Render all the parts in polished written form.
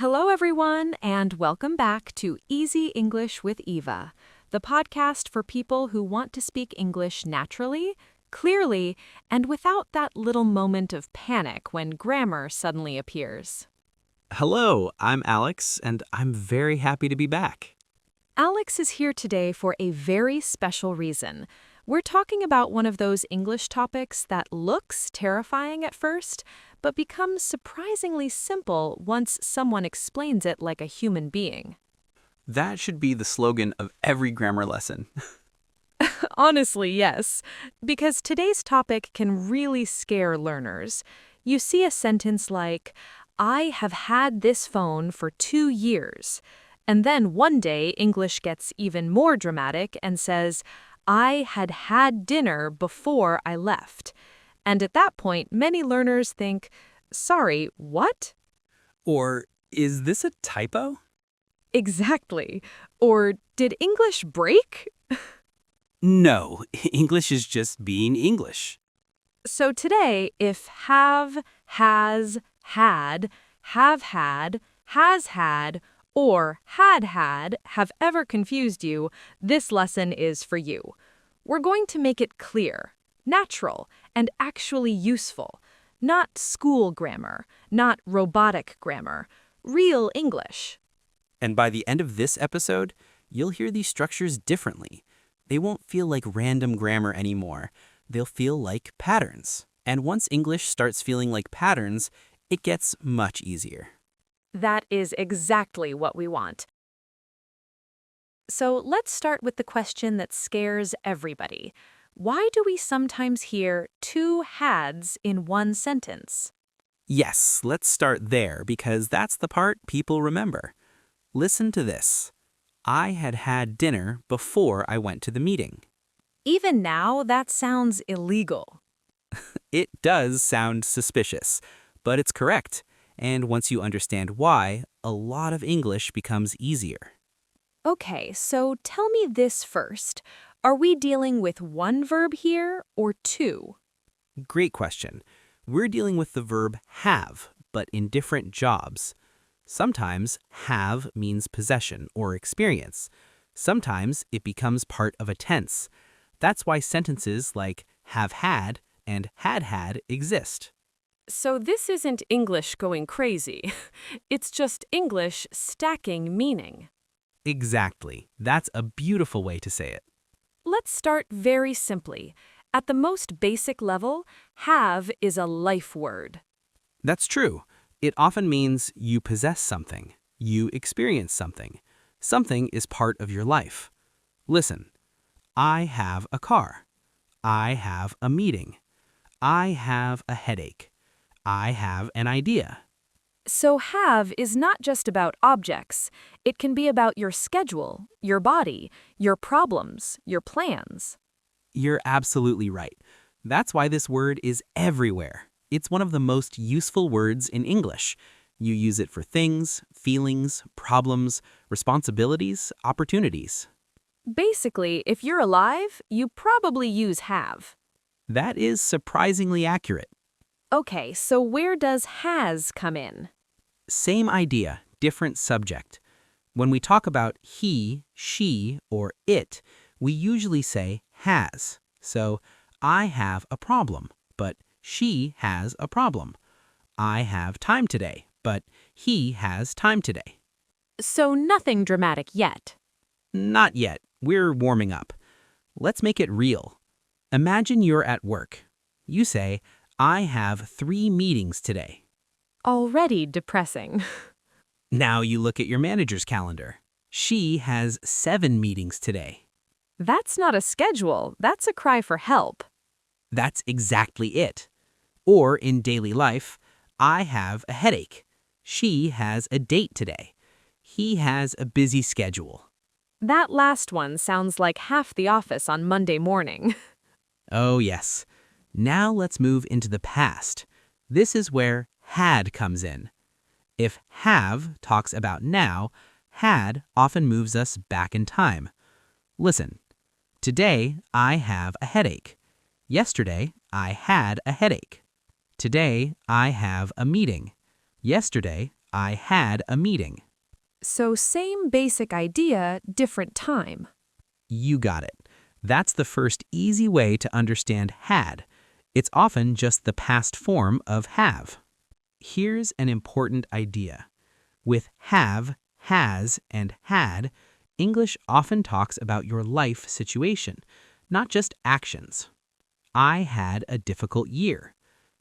Hello, everyone, and welcome back to Easy English with Eva, the podcast for people who want to speak English naturally, clearly, and without that little moment of panic when grammar suddenly appears. Hello, I'm Alex, and I'm very happy to be back. Alex is here today for a very special reason. We're talking about one of those English topics that looks terrifying at first, but becomes surprisingly simple once someone explains it like a human being. That should be the slogan of every grammar lesson. Honestly, yes, because today's topic can really scare learners. You see a sentence like, I have had this phone for 2 years. And then one day, English gets even more dramatic and says, I had had dinner before I left. And at that point, many learners think, sorry, what? Or, is this a typo? Exactly. Or did English break? No, English is just being English. So today, if have, has, had, have had, has had, or had have ever confused you, this lesson is for you. We're going to make it clear, natural, and actually useful. Not school grammar, not robotic grammar, real English. And by the end of this episode, you'll hear these structures differently. They won't feel like random grammar anymore. They'll feel like patterns. And once English starts feeling like patterns, it gets much easier. That is exactly what we want. So let's start with the question that scares everybody. Why do we sometimes hear two hads in one sentence? Yes, let's start there because that's the part people remember. Listen to this. I had had dinner before I went to the meeting. Even now, that sounds illegal. It does sound suspicious, but it's correct. And once you understand why, a lot of English becomes easier. Okay, so tell me this first. Are we dealing with one verb here or two? Great question. We're dealing with the verb have, but in different jobs. Sometimes have means possession or experience. Sometimes it becomes part of a tense. That's why sentences like have had and had exist. So this isn't English going crazy. It's just English stacking meaning. Exactly. That's a beautiful way to say it. Let's start very simply. At the most basic level, have is a life word. That's true. It often means you possess something, you experience something. Something is part of your life. Listen, I have a car. I have a meeting. I have a headache. I have an idea. So have is not just about objects. It can be about your schedule, your body, your problems, your plans. You're absolutely right. That's why this word is everywhere. It's one of the most useful words in English. You use it for things, feelings, problems, responsibilities, opportunities. Basically, if you're alive, you probably use have. That is surprisingly accurate. Okay, so where does has come in? Same idea, different subject. When we talk about he, she, or it, we usually say has. So, I have a problem, but she has a problem. I have time today, but he has time today. So nothing dramatic yet. Not yet. We're warming up. Let's make it real. Imagine you're at work. You say, I have 3 meetings today. Already depressing. Now you look at your manager's calendar. She has 7 meetings today. That's not a schedule, that's a cry for help. That's exactly it. Or in daily life, I have a headache. She has a date today. He has a busy schedule. That last one sounds like half the office on Monday morning. Oh yes. Now let's move into the past. This is where had comes in. If have talks about now, had often moves us back in time. Listen, today I have a headache. Yesterday I had a headache. Today I have a meeting. Yesterday I had a meeting. So same basic idea, different time. You got it. That's the first easy way to understand had. It's often just the past form of have. Here's an important idea. With have, has, and had, English often talks about your life situation, not just actions. I had a difficult year.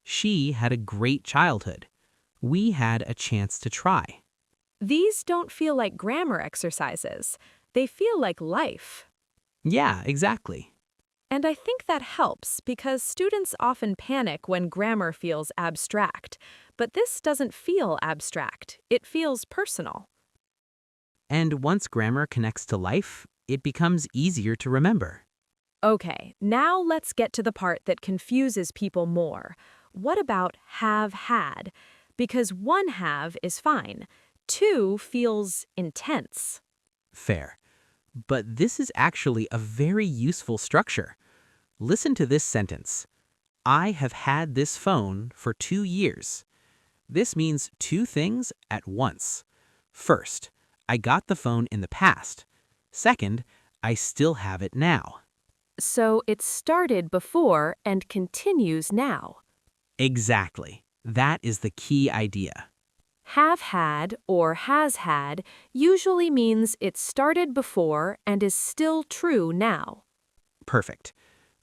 She had a great childhood. We had a chance to try. These don't feel like grammar exercises. They feel like life. Yeah, exactly. And I think that helps because students often panic when grammar feels abstract. But this doesn't feel abstract. It feels personal. And once grammar connects to life, it becomes easier to remember. Okay, now let's get to the part that confuses people more. What about have had? Because one have is fine. Two feels intense. Fair. But this is actually a very useful structure. Listen to this sentence. I have had this phone for 2 years. This means two things at once. First, I got the phone in the past. Second, I still have it now. So it started before and continues now. Exactly. That is the key idea. Have had or has had usually means it started before and is still true now. Perfect.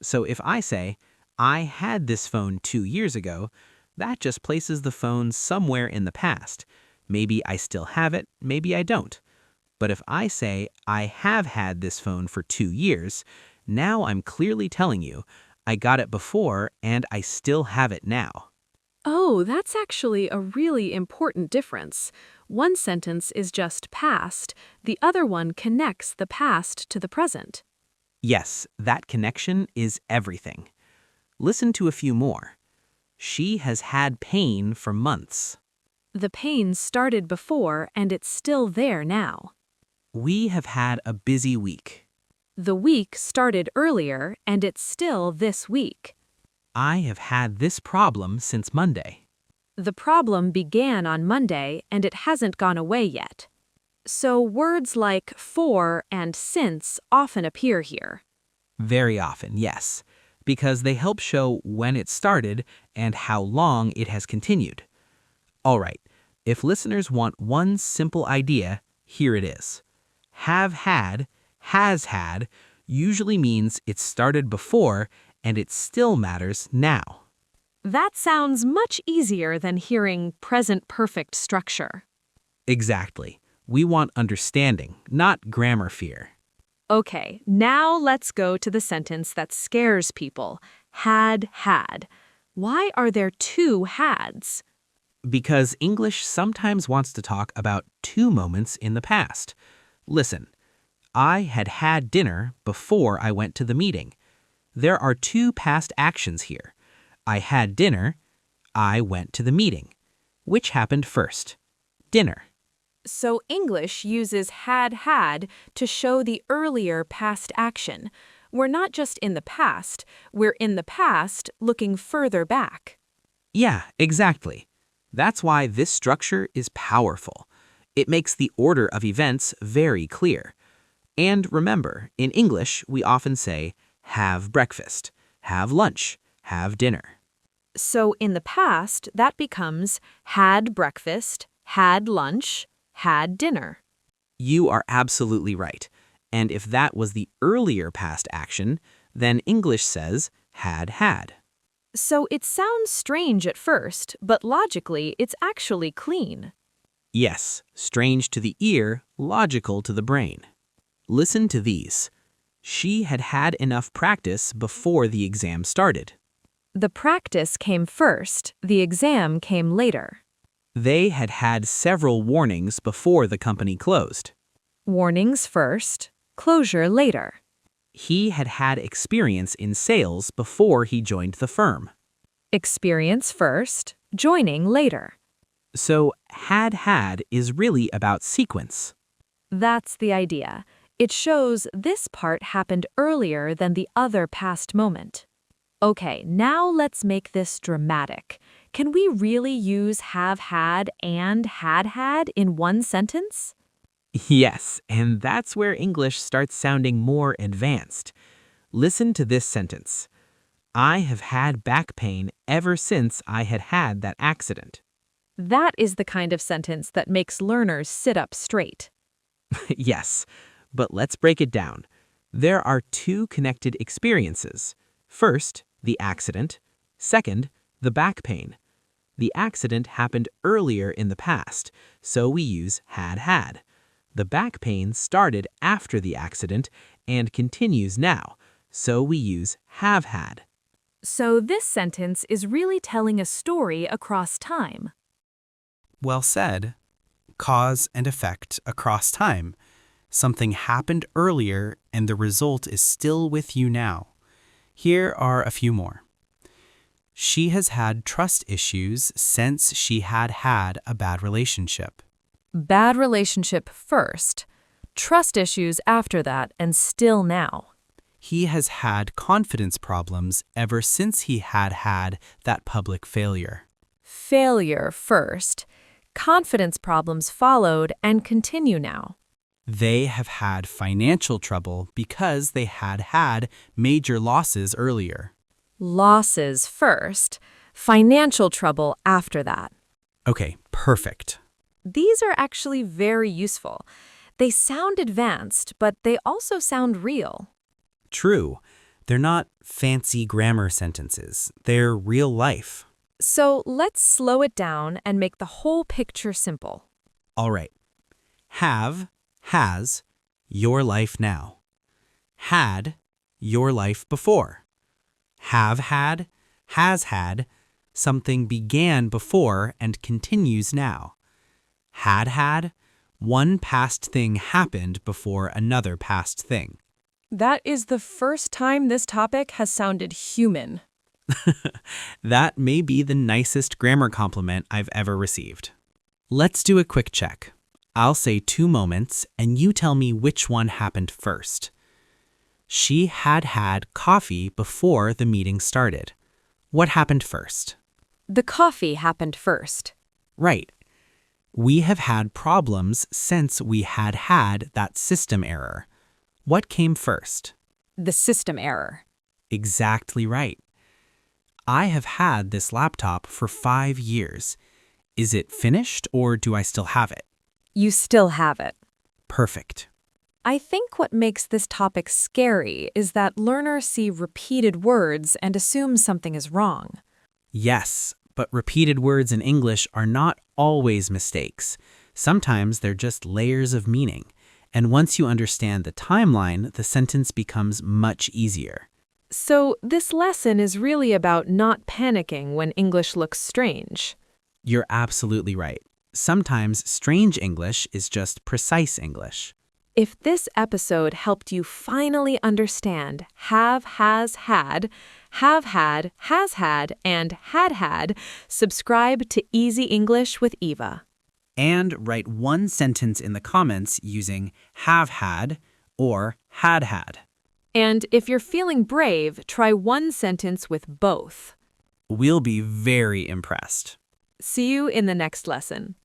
So if I say, I had this phone 2 years ago, that just places the phone somewhere in the past. Maybe I still have it, maybe I don't. But if I say, I have had this phone for 2 years, now I'm clearly telling you, I got it before and I still have it now. Oh, that's actually a really important difference. One sentence is just past, the other one connects the past to the present. Yes, that connection is everything. Listen to a few more. She has had pain for months. The pain started before and it's still there now. We have had a busy week. The week started earlier and it's still this week. I have had this problem since Monday. The problem began on Monday and it hasn't gone away yet. So words like for and since often appear here. Very often, yes, because they help show when it started and how long it has continued. All right, if listeners want one simple idea, here it is. Have had, has had, usually means it started before and it still matters now. That sounds much easier than hearing present perfect structure. Exactly. We want understanding, not grammar fear. Okay, now let's go to the sentence that scares people. Had, had. Why are there two hads? Because English sometimes wants to talk about two moments in the past. Listen, I had had dinner before I went to the meeting. There are two past actions here. I had dinner, I went to the meeting. Which happened first? Dinner. So English uses had to show the earlier past action. We're not just in the past, we're in the past looking further back. Yeah, exactly. That's why this structure is powerful. It makes the order of events very clear. And remember, in English, we often say, have breakfast, have lunch, have dinner. So in the past, that becomes had breakfast, had lunch, had dinner. You are absolutely right. And if that was the earlier past action, then English says had had. So it sounds strange at first, but logically, it's actually clean. Yes, strange to the ear, logical to the brain. Listen to these. She had had enough practice before the exam started. The practice came first, the exam came later. They had had several warnings before the company closed. Warnings first, closure later. He had had experience in sales before he joined the firm. Experience first, joining later. So had is really about sequence. That's the idea. It shows this part happened earlier than the other past moment. Okay, now let's make this dramatic. Can we really use have had and had had in one sentence? Yes, and that's where English starts sounding more advanced. Listen to this sentence. I have had back pain ever since I had had that accident. That is the kind of sentence that makes learners sit up straight. Yes, but let's break it down. There are two connected experiences. First, the accident. Second, the back pain. The accident happened earlier in the past, so we use had had. The back pain started after the accident and continues now, so we use have had. So this sentence is really telling a story across time. Well said. Cause and effect across time. Something happened earlier and the result is still with you now. Here are a few more. She has had trust issues since she had had a bad relationship. Bad relationship first, trust issues after that, and still now. He has had confidence problems ever since he had had that public failure. Failure first, confidence problems followed and continue now. They have had financial trouble because they had had major losses earlier. Losses first, financial trouble after that. Okay, perfect. These are actually very useful. They sound advanced, but they also sound real. True. They're not fancy grammar sentences. They're real life. So let's slow it down and make the whole picture simple. All right. Have, has, your life now. Had, your life before. Have had, has had, something began before and continues now. Had, one past thing happened before another past thing. That is the first time this topic has sounded human. That may be the nicest grammar compliment I've ever received. Let's do a quick check. I'll say 2 moments and you tell me which one happened first. She had had coffee before the meeting started. What happened first? The coffee happened first. Right. We have had problems since we had had that system error. What came first? The system error. Exactly right. I have had this laptop for 5 years. Is it finished or do I still have it? You still have it. Perfect. I think what makes this topic scary is that learners see repeated words and assume something is wrong. Yes, but repeated words in English are not always mistakes. Sometimes they're just layers of meaning. And once you understand the timeline, the sentence becomes much easier. So this lesson is really about not panicking when English looks strange. You're absolutely right. Sometimes strange English is just precise English. If this episode helped you finally understand have, has, had, has had, and had, subscribe to Easy English with Eva. And write one sentence in the comments using have had or had had. And if you're feeling brave, try one sentence with both. We'll be very impressed. See you in the next lesson.